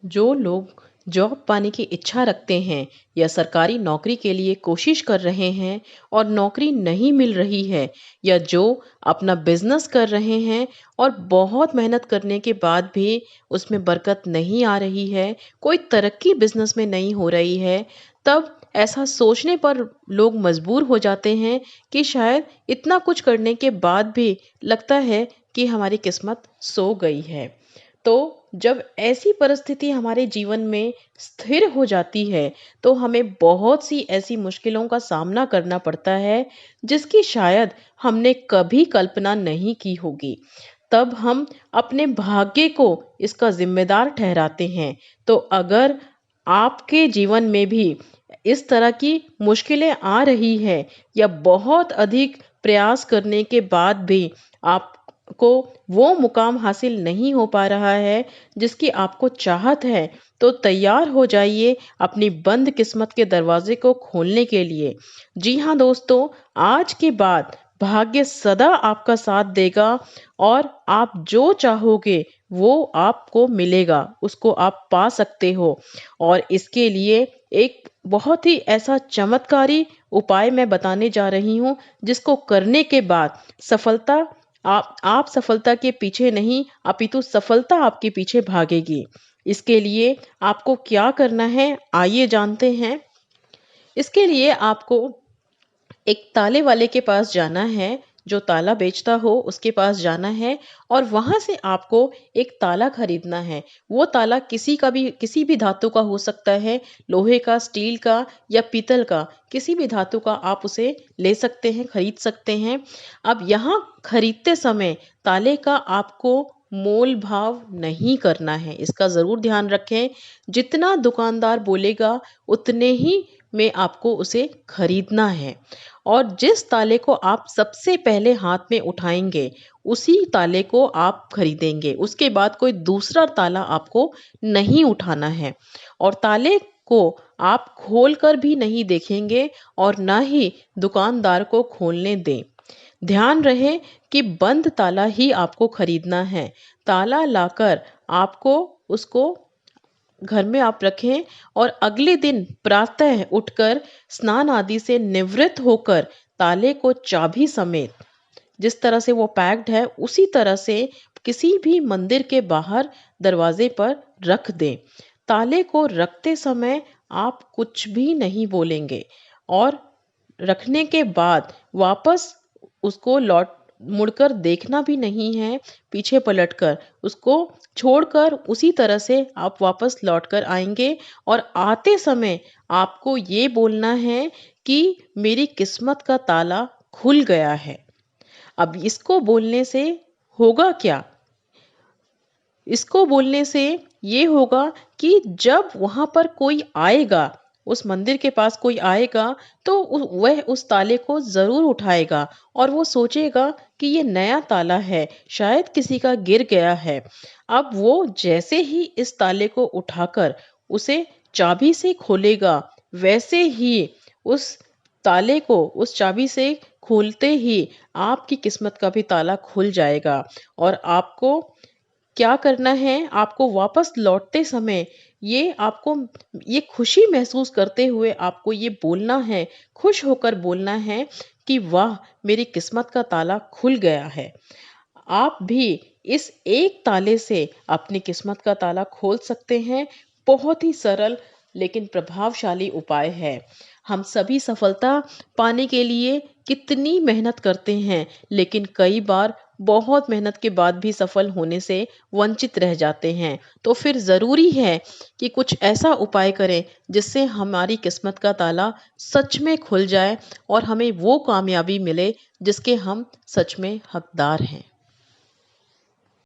जो लोग जॉब पाने की इच्छा रखते हैं या सरकारी नौकरी के लिए कोशिश कर रहे हैं और नौकरी नहीं मिल रही है, या जो अपना बिजनेस कर रहे हैं और बहुत मेहनत करने के बाद भी उसमें बरकत नहीं आ रही है, कोई तरक्की बिजनेस में नहीं हो रही है, तब ऐसा सोचने पर लोग मजबूर हो जाते हैं कि शायद इतना कुछ करने के बाद भी लगता है कि हमारी किस्मत सो गई है। तो जब ऐसी परिस्थिति हमारे जीवन में स्थिर हो जाती है, तो हमें बहुत सी ऐसी मुश्किलों का सामना करना पड़ता है, जिसकी शायद हमने कभी कल्पना नहीं की होगी। तब हम अपने भाग्य को इसका जिम्मेदार ठहराते हैं। तो अगर आपके जीवन में भी इस तरह की मुश्किलें आ रही है, या बहुत अधिक प्रयास करने के बाद भी आपको वो मुकाम हासिल नहीं हो पा रहा है जिसकी आपको चाहत है, तो तैयार हो जाइए अपनी बंद किस्मत के दरवाजे को खोलने के लिए। जी हाँ दोस्तों, आज के बाद भाग्य सदा आपका साथ देगा और आप जो चाहोगे वो आपको मिलेगा, उसको आप पा सकते हो। और इसके लिए एक बहुत ही ऐसा चमत्कारी उपाय मैं बताने जा रही हूँ, जिसको करने के बाद सफलता आप सफलता के पीछे नहीं, अपितु सफलता आपके पीछे भागेगी। इसके लिए आपको क्या करना है, आइए जानते हैं। इसके लिए आपको एक ताले वाले के पास जाना है, जो ताला बेचता हो उसके पास जाना है, और वहां से आपको एक ताला खरीदना है। वो ताला किसी भी धातु का हो सकता है, लोहे का, स्टील का या पीतल का, किसी भी धातु का आप उसे ले सकते हैं, खरीद सकते हैं। अब यहाँ खरीदते समय ताले का आपको मोल भाव नहीं करना है, इसका जरूर ध्यान रखें। जितना दुकानदार बोलेगा उतने ही में आपको उसे खरीदना है। और जिस ताले को आप सबसे पहले हाथ में उठाएंगे, उसी ताले को आप खरीदेंगे। उसके बाद कोई दूसरा ताला आपको नहीं उठाना है। और ताले को आप खोल कर भी नहीं देखेंगे और ना ही दुकानदार को खोलने दें। ध्यान रहे कि बंद ताला ही आपको खरीदना है। ताला लाकर आपको उसको घर में आप रखें, और अगले दिन प्रातः उठकर स्नान आदि से निवृत्त होकर ताले को चाबी समेत, जिस तरह से वो पैक्ड है उसी तरह से, किसी भी मंदिर के बाहर दरवाजे पर रख दें। ताले को रखते समय आप कुछ भी नहीं बोलेंगे, और रखने के बाद वापस उसको लौट मुड़कर देखना भी नहीं है, पीछे पलटकर उसको छोड़कर उसी तरह से आप वापस लौटकर आएंगे। और आते समय आपको ये बोलना है कि मेरी किस्मत का ताला खुल गया है। अब इसको बोलने से होगा क्या? इसको बोलने से ये होगा कि जब वहां पर कोई आएगा, उस मंदिर के पास कोई आएगा, तो वह उस ताले को जरूर उठाएगा और वो सोचेगा कि ये नया ताला है, शायद किसी का गिर गया है। अब वो जैसे ही इस ताले को उठाकर उसे चाबी से खोलेगा, वैसे ही उस ताले को उस चाबी से खोलते ही आपकी किस्मत का भी ताला खुल जाएगा। और आपको क्या करना है, आपको वापस लौटते समय ये खुशी महसूस करते हुए आपको ये बोलना है, खुश होकर बोलना है कि वाह, मेरी किस्मत का ताला खुल गया है। आप भी इस एक ताले से अपनी किस्मत का ताला खोल सकते हैं। बहुत ही सरल लेकिन प्रभावशाली उपाय है। हम सभी सफलता पाने के लिए कितनी मेहनत करते हैं, लेकिन कई बार बहुत मेहनत के बाद भी सफल होने से वंचित रह जाते हैं। तो फिर जरूरी है कि कुछ ऐसा उपाय करें जिससे हमारी किस्मत का ताला सच में खुल जाए और हमें वो कामयाबी मिले जिसके हम सच में हकदार हैं।